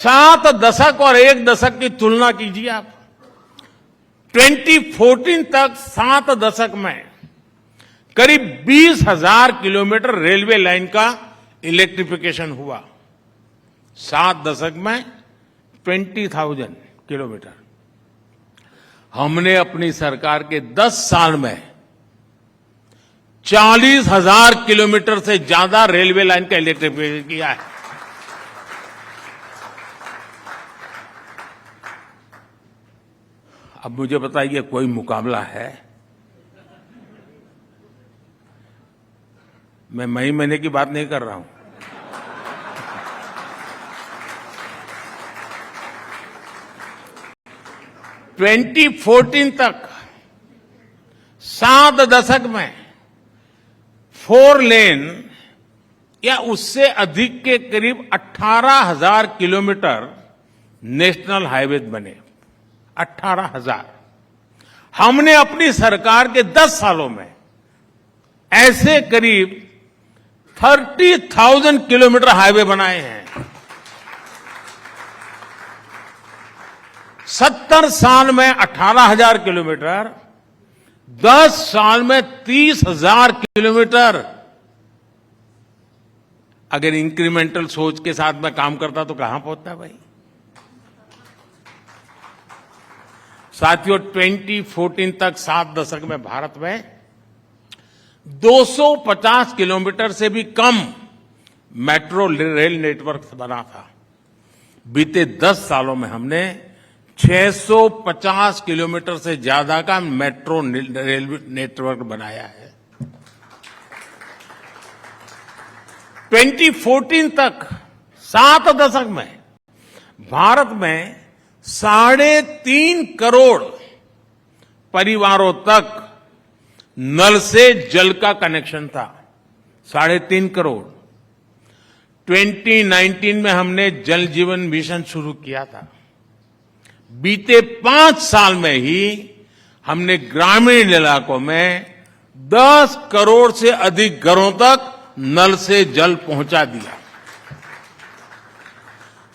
7 दशक और 1 दशक की तुलना कीजिए आप। 2014 तक 7 दशक में करीब 20,000 किलोमीटर रेलवे लाइन का इलेक्ट्रिफिकेशन हुआ। 7 दशक में 20,000 किलोमीटर। हमने अपनी सरकार के 10 साल में 40,000 किलोमीटर से ज्यादा रेलवे लाइन का इलेक्ट्रिफिकेशन किया है। अब मुझे बताइए, कोई मुकाबला है? मैं मई महीने की बात नहीं कर रहा हूं। ट्वेंटी 2014 तक 7 दशक में 4 लेन या उससे अधिक के करीब 18,000 किलोमीटर नेशनल हाईवे बने। 18,000। हमने अपनी सरकार के 10 सालों में ऐसे करीब 30,000 किलोमीटर हाईवे बनाए हैं। 70 साल में 18,000 किलोमीटर, 10 साल में 30,000 किलोमीटर। अगर इंक्रीमेंटल सोच के साथ में काम करता तो कहां पहुंचता भाई? साथियों, 2014 तक 7 दशक में भारत में 250 किलोमीटर से भी कम मेट्रो रेल नेटवर्क बना था। बीते 10 सालों में हमने 650 किलोमीटर से ज्यादा का मेट्रो रेल नेटवर्क बनाया है। 2014 तक 7 दशक में भारत में 3.5 करोड़ परिवारों तक नल से जल का कनेक्शन था। 3.5 करोड़। 2019 में हमने जल जीवन मिशन शुरू किया था। बीते 5 साल में ही हमने ग्रामीण इलाकों में 10 करोड़ से अधिक घरों तक नल से जल पहुंचा दिया।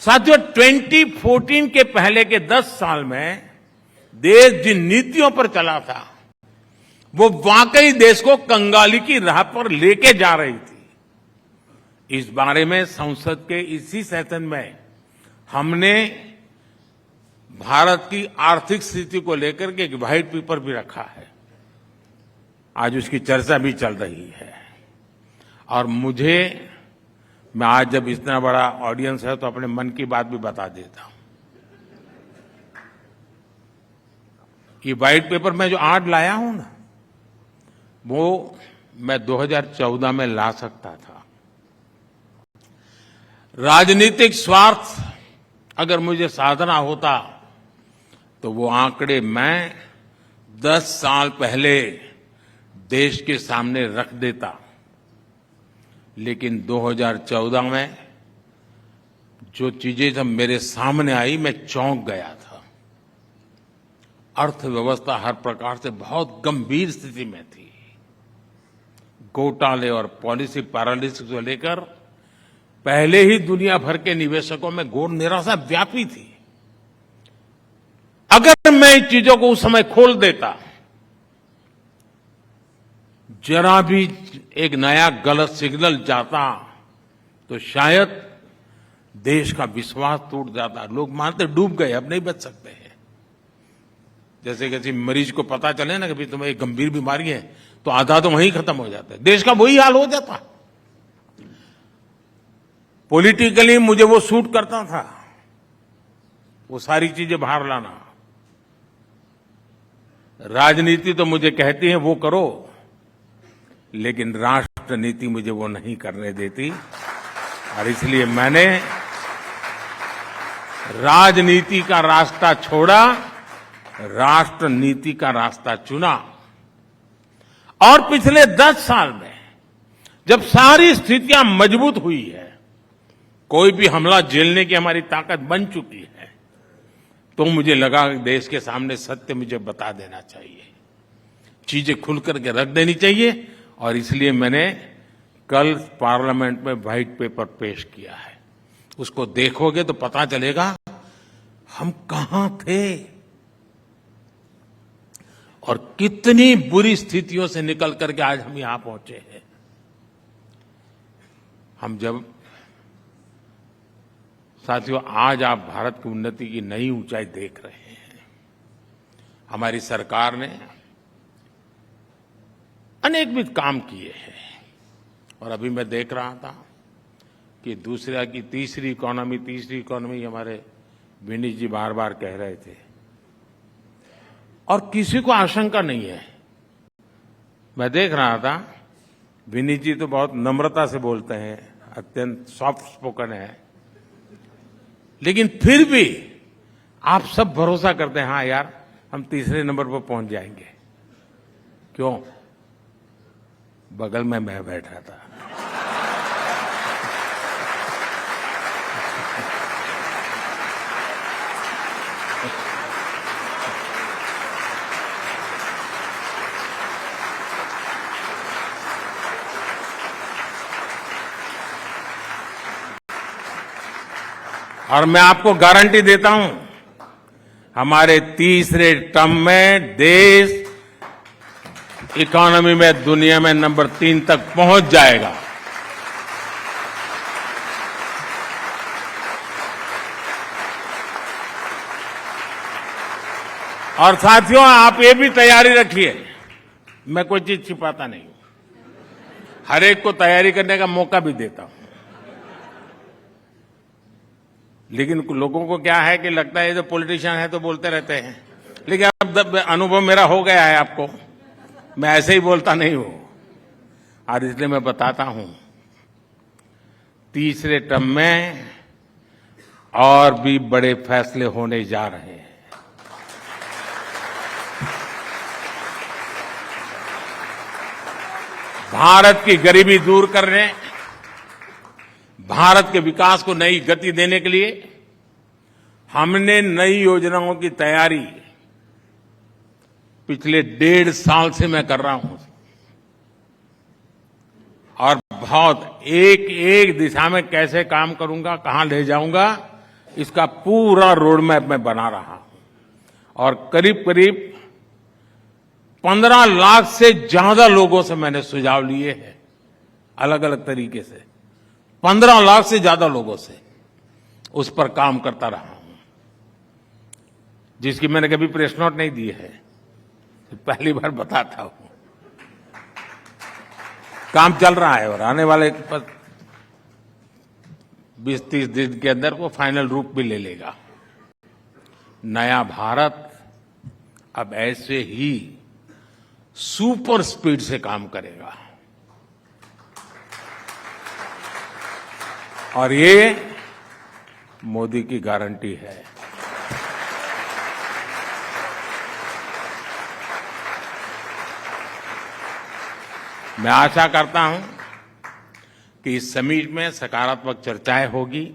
साथियों, 2014 के पहले के 10 साल में देश जिन नीतियों पर चला था वो वाकई देश को कंगाली की राह पर लेके जा रही थी। इस बारे में संसद के इसी सेशन में हमने भारत की आर्थिक स्थिति को लेकर के एक व्हाइट पेपर भी रखा है। आज उसकी चर्चा भी चल रही है। और मैं आज जब इतना बड़ा ऑडियंस है तो अपने मन की बात भी बता देता हूं। ये व्हाइट पेपर मैं जो आज लाया हूं ना, वो मैं 2014 में ला सकता था। राजनीतिक स्वार्थ अगर मुझे साधना होता तो वो आंकड़े मैं 10 साल पहले देश के सामने रख देता। लेकिन 2014 में जो चीजें जब मेरे सामने आई, मैं चौंक गया था। अर्थव्यवस्था हर प्रकार से बहुत गंभीर स्थिति में थी। घोटाले और पॉलिसी पैरालिसिस को लेकर पहले ही दुनिया भर के निवेशकों में घोर निराशा व्यापी थी। अगर मैं इन चीजों को उस समय खोल देता, जरा भी एक नया गलत सिग्नल जाता तो शायद देश का विश्वास टूट जाता। लोग मानते डूब गए, अब नहीं बच सकते हैं। जैसे किसी मरीज को पता चले ना कि भाई तुम्हें एक गंभीर बीमारी है, तो आधा तो वहीं खत्म हो जाता है। देश का वही हाल हो जाता। पॉलिटिकली मुझे वो सूट करता था, वो सारी चीजें बाहर लाना। राजनीति तो मुझे कहती है वो करो, लेकिन राष्ट्र नीति मुझे वो नहीं करने देती। और इसलिए मैंने राजनीति का रास्ता छोड़ा, राष्ट्र नीति का रास्ता चुना। और पिछले 10 साल में जब सारी स्थितियां मजबूत हुई है, कोई भी हमला झेलने की हमारी ताकत बन चुकी है, तो मुझे लगा कि देश के सामने सत्य मुझे बता देना चाहिए, चीजें खुल करके रख देनी चाहिए। और इसलिए मैंने कल पार्लियामेंट में व्हाइट पेपर पेश किया है। उसको देखोगे तो पता चलेगा हम कहां थे और कितनी बुरी स्थितियों से निकल करके आज हम यहां पहुंचे हैं। हम जब साथियों आज आप भारत की उन्नति की नई ऊंचाई देख रहे हैं। हमारी सरकार ने अनेकविध काम किए हैं और अभी मैं देख रहा था कि दूसरा की तीसरी इकोनॉमी हमारे विनीत जी बार बार कह रहे थे और किसी को आशंका नहीं है। मैं देख रहा था विनीत जी तो बहुत नम्रता से बोलते हैं, अत्यंत सॉफ्ट स्पोकन है, लेकिन फिर भी आप सब भरोसा करते हैं हाँ यार हम तीसरे नंबर पर पहुंच जाएंगे। क्यों? बगल में मैं बैठा था। और मैं आपको गारंटी देता हूं हमारे तीसरे टर्म में देश इकोनॉमी में दुनिया में नंबर 3 तक पहुंच जाएगा। और साथियों आप ये भी तैयारी रखिए, मैं कोई चीज छिपाता नहीं हूं, हर एक को तैयारी करने का मौका भी देता हूं। लेकिन लोगों को क्या है कि लगता है ये जो पॉलिटिशियन है तो बोलते रहते हैं, लेकिन अब अनुभव मेरा हो गया है आपको, मैं ऐसे ही बोलता नहीं हूं। और इसलिए मैं बताता हूं तीसरे टर्म में और भी बड़े फैसले होने जा रहे हैं। भारत की गरीबी दूर करने, भारत के विकास को नई गति देने के लिए हमने नई योजनाओं की तैयारी पिछले 1.5 साल से मैं कर रहा हूं और बहुत एक दिशा में कैसे काम करूंगा, कहां ले जाऊंगा, इसका पूरा रोड मैप मैं बना रहा हूं। और करीब करीब 15 लाख से ज्यादा लोगों से मैंने सुझाव लिए हैं, अलग अलग तरीके से 15 लाख से ज्यादा लोगों से उस पर काम करता रहा हूं, जिसकी मैंने कभी प्रेस नोट नहीं दी है, पहली बार बताता हूं। काम चल रहा है और आने वाले 20-30 दिन के अंदर वो फाइनल रूप भी ले लेगा। नया भारत अब ऐसे ही सुपर स्पीड से काम करेगा और ये मोदी की गारंटी है। मैं आशा करता हूं कि इस समिट में सकारात्मक चर्चाएं होगी